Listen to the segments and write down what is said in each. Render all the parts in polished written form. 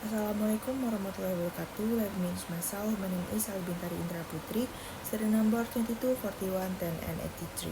Assalamualaikum warahmatullahi wabarakatuh. Let me introduce myself. My name is Albintari Indra Putri, student number 22 41 10 and 83.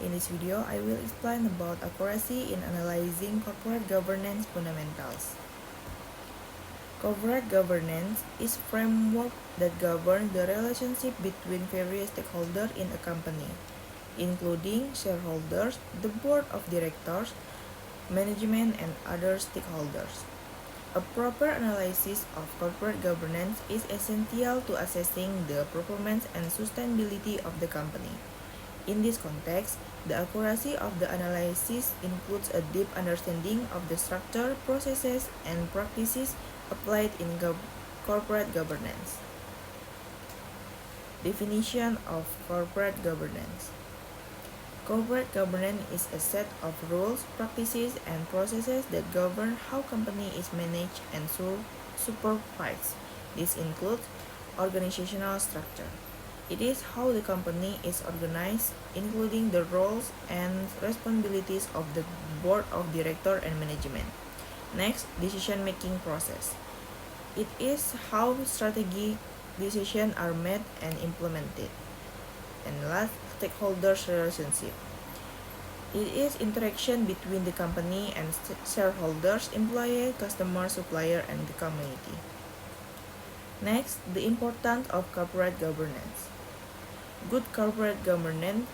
In this video, I will explain about accuracy in analyzing corporate governance fundamentals. Corporate governance is framework that governs the relationship between various stakeholders in a company, including shareholders, the board of directors, management, and other stakeholders. A proper analysis of corporate governance is essential to assessing the performance and sustainability of the company. In this context, the accuracy of the analysis includes a deep understanding of the structure, processes, and practices applied in corporate governance. Definition of corporate governance. Corporate governance is a set of rules, practices, and processes that govern how company is managed and supervised. This includes organizational structure. It is how the company is organized, including the roles and responsibilities of the board of director and management. Next, decision-making process. It is how strategic decisions are made and implemented. And last, stakeholders relationship. It is interaction between the company and shareholders, employee, customer, supplier, and the community. Next, the importance of corporate governance. Good corporate governance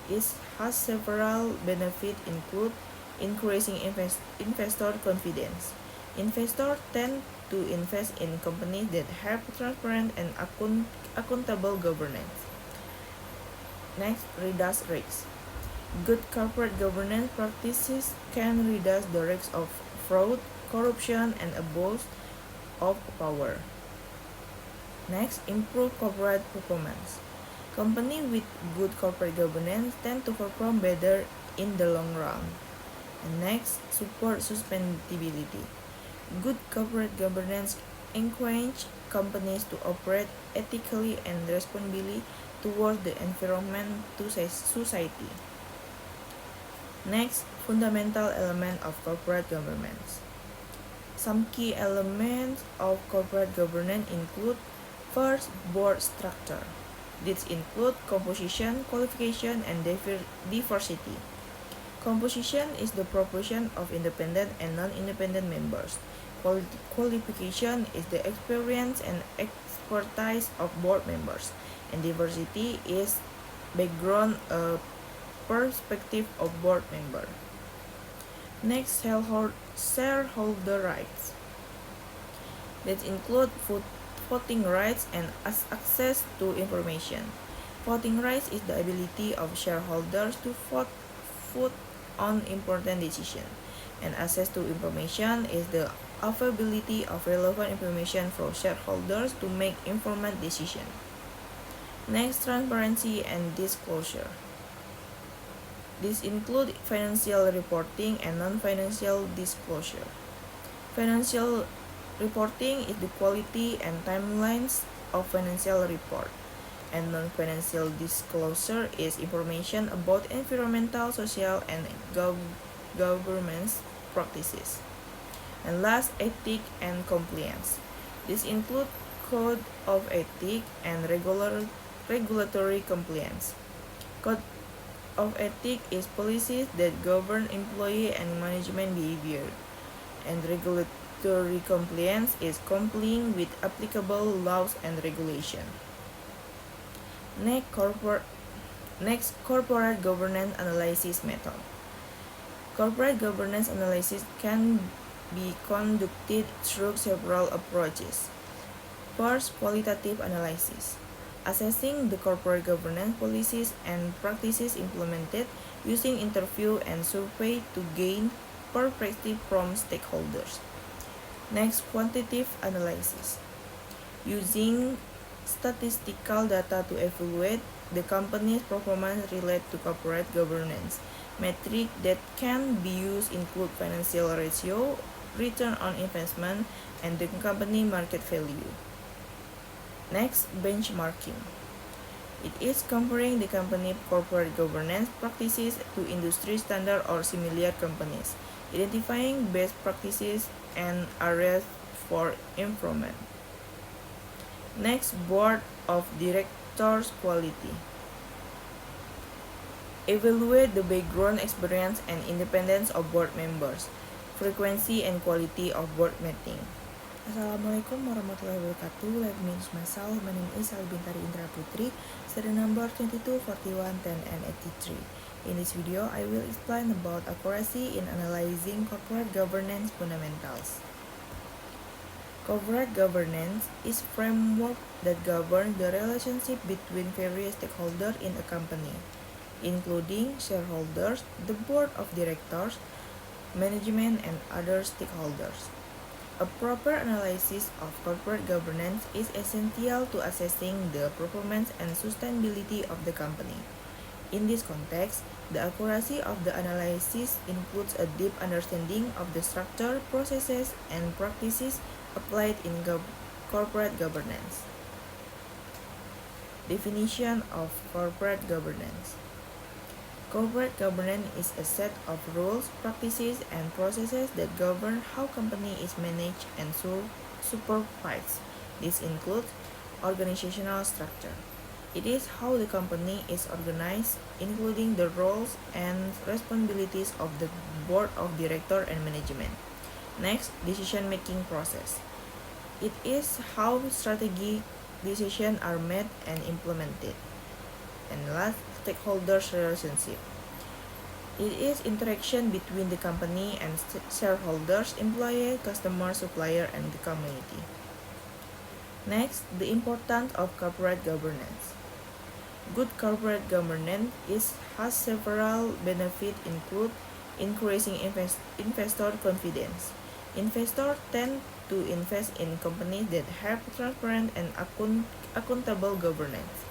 has several benefits include increasing investor confidence. Investors tend to invest in companies that have transparent and accountable governance. Next, reduce risks. Good corporate governance practices can reduce the risk of fraud, corruption, and abuse of power. Next, improve corporate performance. Companies with good corporate governance tend to perform better in the long run. And next, support sustainability. Good corporate governance encourages companies to operate ethically and responsibly towards the environment to society. Next, fundamental element of corporate governance. Some key elements of corporate governance include first, board structure. These include composition, qualification, and diversity. Composition is the proportion of independent and non-independent members. Qualification is the experience and expertise of board members, and diversity is background perspective of board member. Next, shareholder rights. That include voting rights and access to information. Voting rights is the ability of shareholders to vote on important decisions, and access to information is the availability of relevant information for shareholders to make informed decisions. Next, transparency and disclosure. This includes financial reporting and non-financial disclosure. Financial reporting is the quality and timelines of financial report, and non-financial disclosure is information about environmental, social, and governance practices. And last, ethics and compliance. This includes code of ethics and regulatory compliance. Code of ethics is policies that govern employee and management behavior, and regulatory compliance is complying with applicable laws and regulations. Next, corporate governance analysis method. Corporate governance analysis can be conducted through several approaches. First, qualitative analysis. Assessing the corporate governance policies and practices implemented using interview and survey to gain perspective from stakeholders. Next, quantitative analysis. Using statistical data to evaluate the company's performance related to corporate governance. Metrics that can be used include financial ratio, return on investment, and the company market value. Next, benchmarking. It is comparing the company corporate governance practices to industry standard or similar companies, identifying best practices and areas for improvement. Next, Board of Directors quality. Evaluate the background, experience, and independence of board members, frequency and quality of board meeting. Assalamualaikum warahmatullahi wabarakatuh. Let me introduce myself. My name is Albintari Indra Putri, serial number 22, 41, 10, and 83. In this video, I will explain about accuracy in analyzing corporate governance fundamentals. Corporate governance is a framework that governs the relationship between various stakeholders in a company, including shareholders, the board of directors, management, and other stakeholders. A proper analysis of corporate governance is essential to assessing the performance and sustainability of the company. In this context, the accuracy of the analysis includes a deep understanding of the structure, processes, and practices applied in corporate governance. Definition of corporate governance. Corporate governance is a set of rules, practices, and processes that govern how company is managed and supervised. This includes organizational structure. It is how the company is organized, including the roles and responsibilities of the board of directors and management. Next, decision-making process. It is how strategic decisions are made and implemented. And last, stakeholders relationship. It is interaction between the company and shareholders, employee, customer, supplier, and the community. Next, the importance of corporate governance. Good corporate governance has several benefits, include increasing investor confidence. Investors tend to invest in companies that have transparent and accountable governance.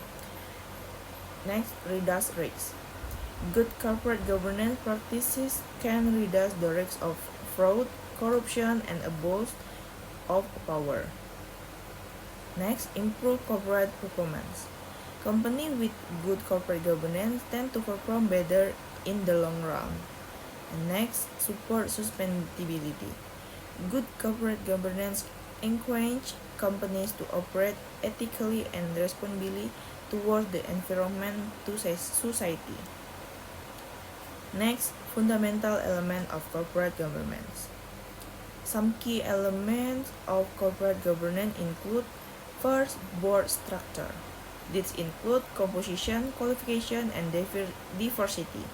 Next, reduce risks. Good corporate governance practices can reduce the risk of fraud, corruption, and abuse of power. Next, improve corporate performance. Companies with good corporate governance tend to perform better in the long run. And next, support sustainability. Good corporate governance encourages companies to operate ethically and responsibly towards the environment to society. Next, fundamental element of corporate governance. Some key elements of corporate governance include: first, board structure. These include composition, qualification, and diversity.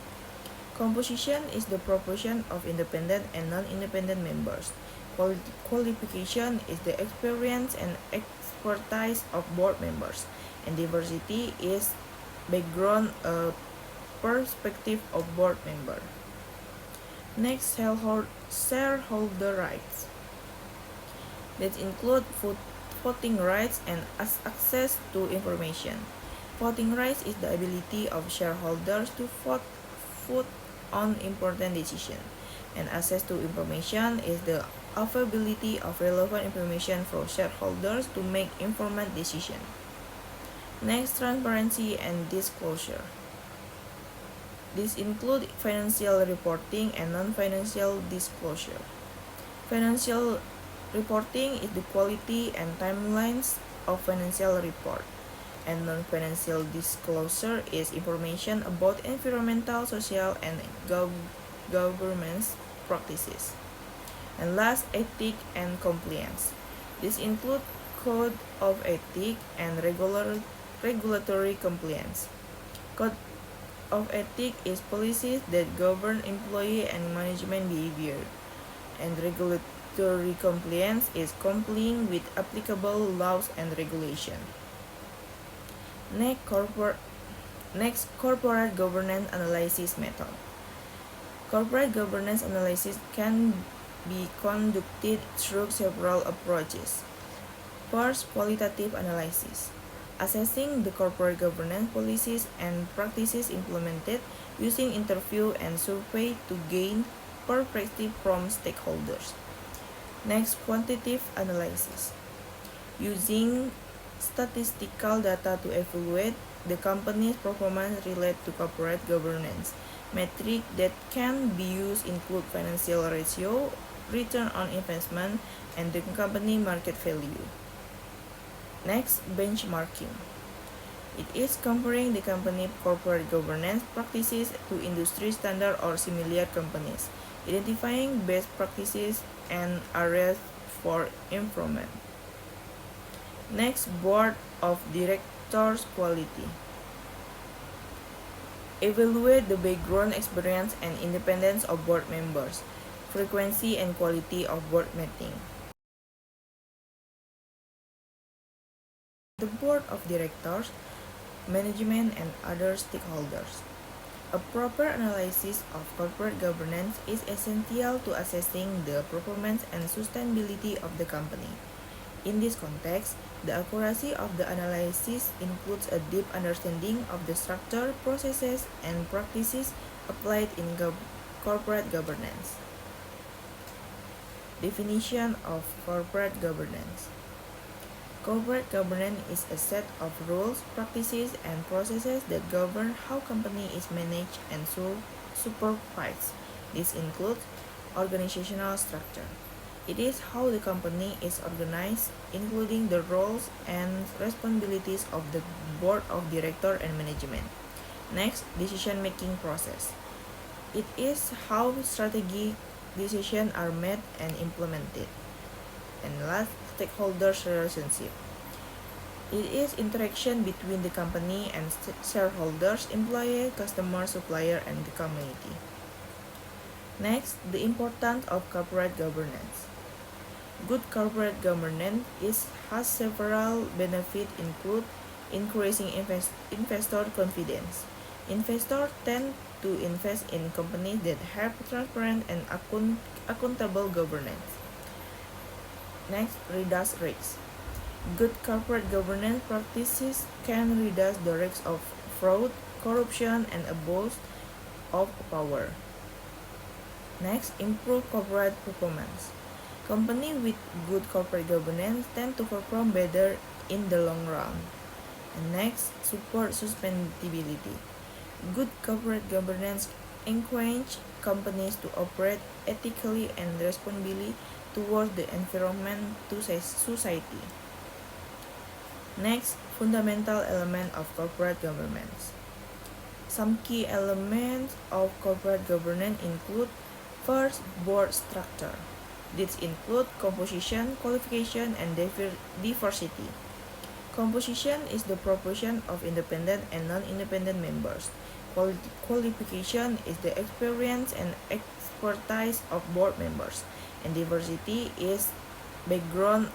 Composition is the proportion of independent and non-independent members. Qualification is the experience and expertise of board members, and diversity is background perspective of board member. Next, shareholder rights. That include voting rights and access to information. Voting rights is the ability of shareholders to vote on important decisions, and access to information is the availability of relevant information for shareholders to make informed decisions. Next, transparency and disclosure. This includes financial reporting and non-financial disclosure. Financial reporting is the quality and timelines of financial report, and non-financial disclosure is information about environmental, social, and governance practices. And last, ethics and compliance. This includes code of ethics and regulatory compliance. Code of ethics is policies that govern employee and management behavior, and regulatory compliance is complying with applicable laws and regulations. Next, corporate governance analysis method. Corporate governance analysis can be conducted through several approaches. First, qualitative analysis. Assessing the corporate governance policies and practices implemented using interview and survey to gain perspective from stakeholders. Next, quantitative analysis. Using statistical data to evaluate the company's performance related to corporate governance. Metrics that can be used include financial ratio, return on investment, and the company market value. Next, benchmarking. It is comparing the company corporate governance practices to industry standard or similar companies, identifying best practices and areas for improvement. Next, board of directors quality. Evaluate the background, experience, and independence of board members, frequency and quality of board meeting. The board of directors, management, and other stakeholders. A proper analysis of corporate governance is essential to assessing the performance and sustainability of the company. In this context, the accuracy of the analysis includes a deep understanding of the structure, processes, and practices applied in corporate governance. Definition of corporate governance. Corporate governance is a set of rules, practices, and processes that govern how company is managed and supervised. This includes organizational structure. It is how the company is organized, including the roles and responsibilities of the board of directors and management. Next, decision-making process. It is how strategic decisions are made and implemented. And last, stakeholders relationship. It is interaction between the company and shareholders, employees, customers, supplier, and the community. Next, the importance of corporate governance. Good corporate governance has several benefits include increasing investor confidence. Investors tend to invest in companies that have transparent and accountable governance. Next, reduce risks. Good corporate governance practices can reduce the risk of fraud, corruption, and abuse of power. Next, improve corporate performance. Companies with good corporate governance tend to perform better in the long run. And next, support sustainability. Good corporate governance encourages companies to operate ethically and responsibly towards the environment to society. Next, fundamental element of corporate governance. Some key elements of corporate governance include first, board structure. These include composition, qualification, and diversity. Composition is the proportion of independent and non-independent members. Qualification is the experience and expertise of board members. And diversity is background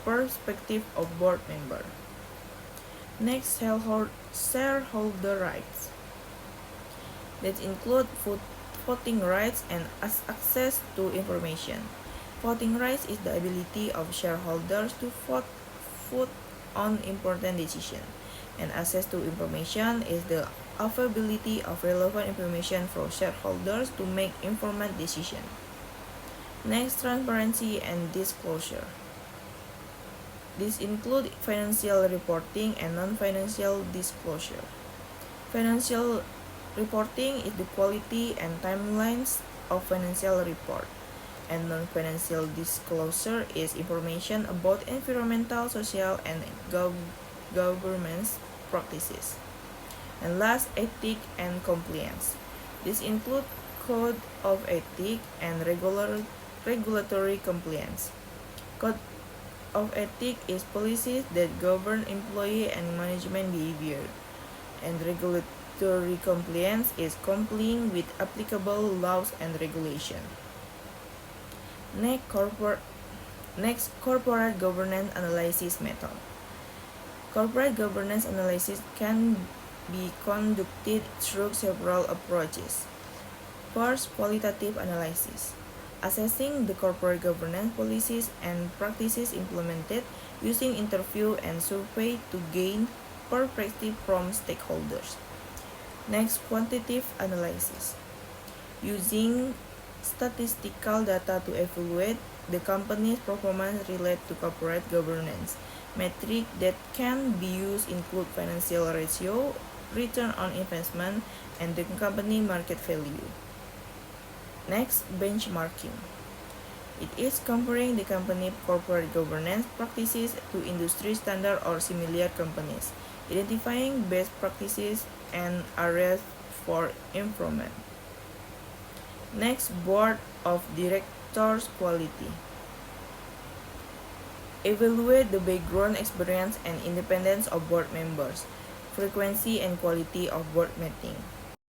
perspective of board member. Next, shareholder rights. That include voting rights and access to information. Voting rights is the ability of shareholders to vote on important decisions, and access to information is the availability of relevant information for shareholders to make informed decisions. Next, transparency and disclosure. This includes financial reporting and non-financial disclosure. Financial reporting is the quality and timelines of financial report, and non-financial disclosure is information about environmental, social, and governance practices. And last, ethics and compliance. This includes code of ethics and regulatory compliance. Code of ethics is policies that govern employee and management behavior, and regulatory compliance is complying with applicable laws and regulations. Next, corporate governance analysis method. Corporate governance analysis can be conducted through several approaches. First, qualitative analysis. Assessing the corporate governance policies and practices implemented using interview and survey to gain perspective from stakeholders. Next, quantitative analysis. Using statistical data to evaluate the company's performance related to corporate governance. Metrics that can be used include financial ratio, return on investment, and the company market value. Next, benchmarking. It is comparing the company corporate governance practices to industry standard or similar companies, identifying best practices and areas for improvement. Next, Board of Directors quality. Evaluate the background, experience, and independence of board members, frequency and quality of board meeting.